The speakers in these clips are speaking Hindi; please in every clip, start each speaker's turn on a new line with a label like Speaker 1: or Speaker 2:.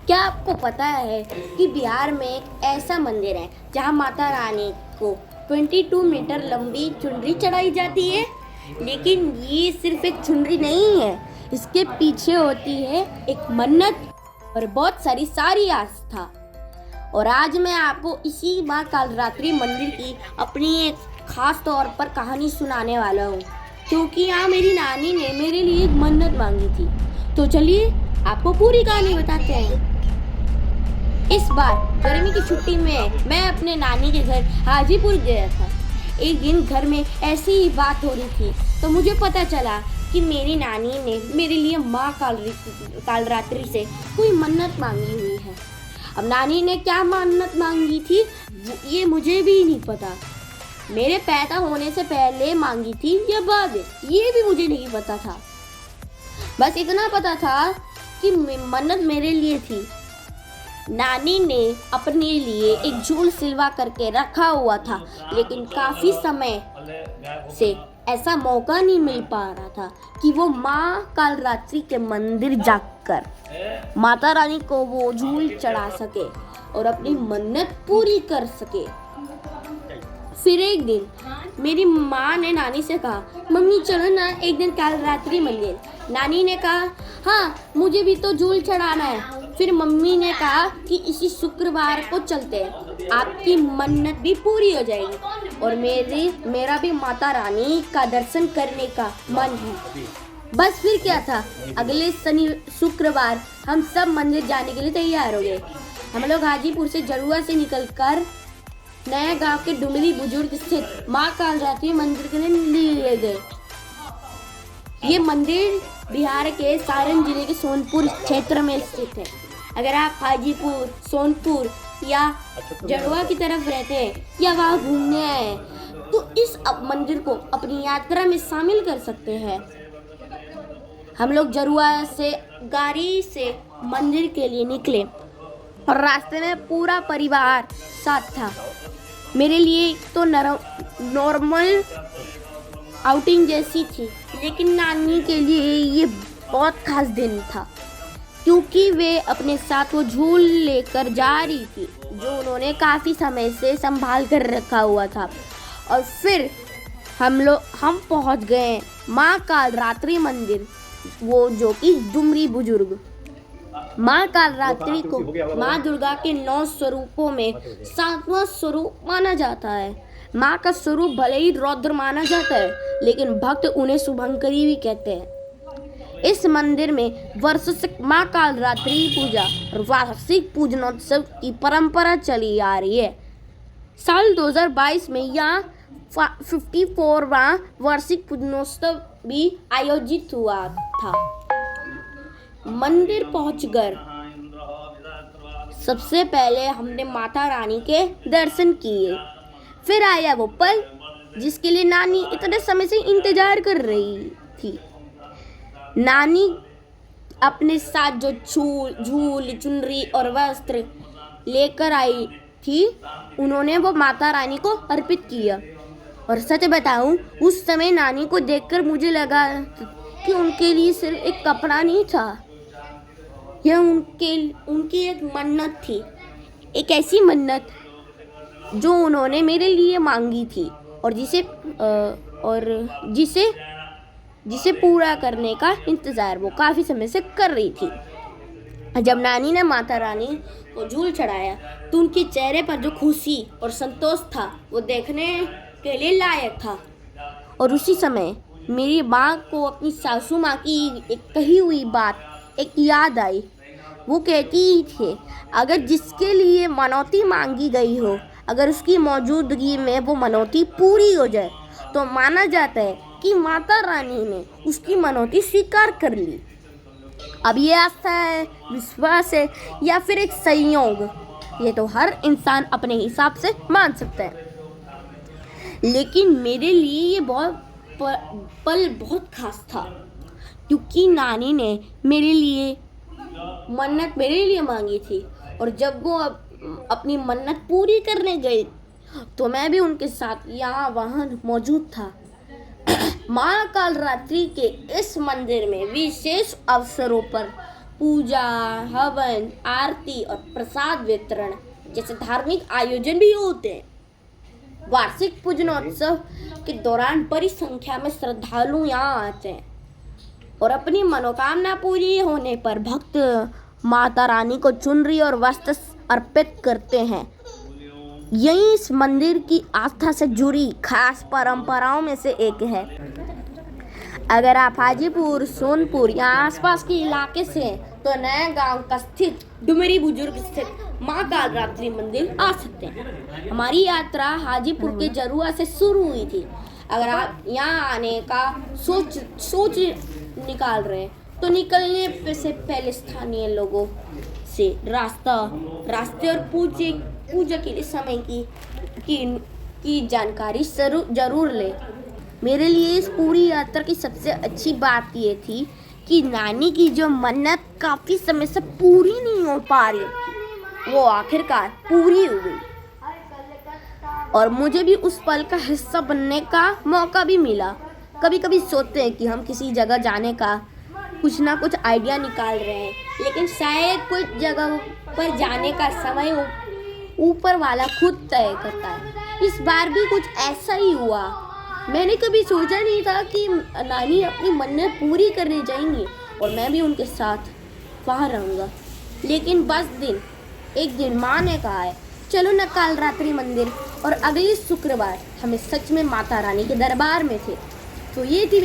Speaker 1: क्या आपको पता है कि बिहार में एक ऐसा मंदिर है जहाँ माता रानी को 22 मीटर लंबी चुनरी चढ़ाई जाती है। लेकिन ये सिर्फ एक चुनरी नहीं है, इसके पीछे होती है एक मन्नत और बहुत सारी आस्था। और आज मैं आपको इसी माँ कालरात्रि मंदिर की अपनी एक खास तौर पर कहानी सुनाने वाला हूँ, क्योंकि यहाँ मेरी नानी ने मेरे लिए एक मन्नत मांगी थी। तो चलिए आपको पूरी कहानी बताते हैं। इस बार गर्मी की छुट्टी में मैं अपने नानी के घर हाजीपुर गया था। एक दिन घर में ऐसी ही बात हो रही थी तो मुझे पता चला कि मेरी नानी ने मेरे लिए माँ कालरात्रि से कोई मन्नत मांगी हुई है। अब नानी ने क्या मन्नत मांगी थी ये मुझे भी नहीं पता। मेरे पैदा होने से पहले मांगी थी या बाद ये भी मुझे नहीं पता था। बस इतना पता था कि मन्नत मेरे लिए थी। नानी ने अपने लिए एक झूल सिलवा करके रखा हुआ था, लेकिन काफी समय से ऐसा मौका नहीं मिल पा रहा था कि वो माँ कालरात्रि के मंदिर जाकर माता रानी को वो झूल चढ़ा सके और अपनी मन्नत पूरी कर सके। फिर एक दिन मेरी माँ ने नानी से कहा, मम्मी चलो ना एक दिन कालरात्रि मंदिर। नानी ने कहा, हाँ मुझे भी तो झूल चढ़ाना है। फिर मम्मी ने कहा कि इसी शुक्रवार को चलते हैं, आपकी मन्नत भी पूरी हो जाएगी और मेरा भी माता रानी का दर्शन करने का मन है। बस फिर क्या था, अगले शुक्रवार हम सब मंदिर जाने के लिए तैयार हो गए। हम लोग हाजीपुर से जरुआ से निकलकर नया गांव के डुमरी बुजुर्ग स्थित माँ कालरात्रि मंदिर के लिए लिए गए। ये मंदिर बिहार के सारण जिले के सोनपुर क्षेत्र में स्थित है। अगर आप हाजीपुर, सोनपुर या जड़ुआ की तरफ रहते हैं या वहाँ घूमने आए हैं तो इस मंदिर को अपनी यात्रा में शामिल कर सकते हैं। हम लोग जड़ुआ से गाड़ी से मंदिर के लिए निकले और रास्ते में पूरा परिवार साथ था। मेरे लिए तो नॉर्मल आउटिंग जैसी थी, लेकिन नानी के लिए ये बहुत खास दिन था, क्योंकि वे अपने साथ वो झूल लेकर जा रही थी जो उन्होंने काफ़ी समय से संभाल कर रखा हुआ था। और फिर हम पहुंच गए माँ कालरात्रि मंदिर, वो जो कि डुमरी बुजुर्ग। माँ कालरात्रि को माँ दुर्गा के 9 स्वरूपों में 7वां स्वरूप माना जाता है। माँ का स्वरूप भले ही रौद्र माना जाता है, लेकिन भक्त उन्हें शुभंकरी भी कहते हैं। इस मंदिर में वर्षों से माँ कालरात्रि पूजा और वार्षिक पूजनोत्सव की परंपरा चली आ रही है। साल 2022 में यहाँ 54वां वार्षिक पूजनोत्सव भी आयोजित हुआ था। मंदिर पहुंचकर सबसे पहले हमने माता रानी के दर्शन किए। फिर आया वो पल जिसके लिए नानी इतने समय से इंतजार कर रही थी। नानी अपने साथ जो झूल, चुनरी और वस्त्र लेकर आई थी, उन्होंने वो माता रानी को अर्पित किया। और सच बताऊं, उस समय नानी को देखकर मुझे लगा कि उनके लिए सिर्फ एक कपड़ा नहीं था, यह उनकी एक मन्नत थी। एक ऐसी मन्नत जो उन्होंने मेरे लिए मांगी थी और जिसे पूरा करने का इंतज़ार वो काफ़ी समय से कर रही थी। जब नानी ने माता रानी को झूल चढ़ाया तो उनके चेहरे पर जो खुशी और संतोष था वो देखने के लिए लायक था। और उसी समय मेरी माँ को अपनी सासू माँ की एक कही हुई बात एक याद आई। वो कहती थी, अगर जिसके लिए मनौती मांगी गई हो, अगर उसकी मौजूदगी में वो मनौती पूरी हो जाए तो माना जाता है कि माता रानी ने उसकी मनौती स्वीकार कर ली। अब ये आस्था है, विश्वास है या फिर एक संयोग, ये तो हर इंसान अपने हिसाब से मान सकता है। लेकिन मेरे लिए ये पल बहुत खास था, क्योंकि नानी ने मेरे लिए मन्नत मेरे लिए मांगी थी। और जब वो अपनी मन्नत पूरी करने गई तो मैं भी उनके साथ वहाँ मौजूद था। माँ कालरात्रि के इस मंदिर में विशेष अवसरों पर पूजा, हवन, आरती और प्रसाद वितरण जैसे धार्मिक आयोजन भी होते हैं। वार्षिक पूजनोत्सव के दौरान बड़ी संख्या में श्रद्धालु यहाँ आते हैं और अपनी मनोकामना पूरी होने पर भक्त माता रानी को चुनरी और वस्त्र अर्पित करते हैं। यही इस मंदिर की आस्था से जुड़ी खास परंपराओं में से एक है। अगर आप हाजीपुर, सोनपुर या आसपास के इलाके से हैं तो नया गांव का स्थित डुमरी बुजुर्ग स्थित माँ कालरात्रि मंदिर आ सकते हैं। हमारी यात्रा हाजीपुर के जरुआ से शुरू हुई थी। अगर आप यहाँ आने का सोच निकाल रहे हैं तो निकलने से पहले स्थानीय लोगों से रास्ते और पूजा के लिए समय की जानकारी जरूर लें। मेरे लिए इस पूरी यात्रा की सबसे अच्छी बात ये थी कि नानी की जो मन्नत काफ़ी समय से पूरी नहीं हो पा रही थी, वो आखिरकार पूरी हो गई और मुझे भी उस पल का हिस्सा बनने का मौका भी मिला। कभी कभी सोचते हैं कि हम किसी जगह जाने का कुछ ना कुछ आइडिया निकाल रहे हैं, लेकिन शायद कुछ जगह पर जाने का समय ऊपर वाला खुद तय करता है। इस बार भी कुछ ऐसा ही हुआ। मैंने कभी सोचा नहीं था कि नानी अपनी मन्नत पूरी करने जाएंगी और मैं भी उनके साथ वहाँ रहूँगा। लेकिन बस एक दिन माँ ने कहा है चलो न कालरात्रि मंदिर, और अगले शुक्रवार हमें सच में माता रानी के दरबार में थे। तो ये थी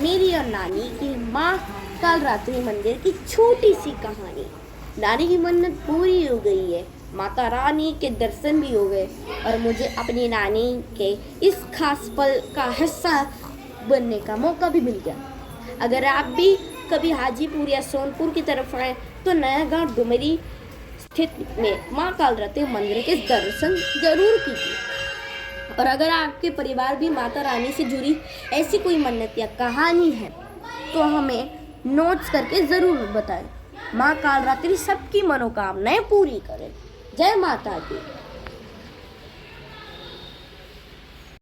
Speaker 1: मेरी और नानी की माँ कालरात्रि मंदिर की छोटी सी कहानी। नानी की मन्नत पूरी हो गई है, माता रानी के दर्शन भी हो गए और मुझे अपनी नानी के इस खास पल का हिस्सा बनने का मौका भी मिल गया। अगर आप भी कभी हाजीपुर या सोनपुर की तरफ आए तो नया गांव डुमरी स्थित में माँ कालरात्रि मंदिर के दर्शन जरूर कीजिए। और अगर आपके परिवार भी माता रानी से जुड़ी ऐसी कोई मन्नत या कहानी है तो हमें नोट्स करके ज़रूर बताएं। माँ कालरात्रि सबकी मनोकामनाएं पूरी करें। जय माता दी।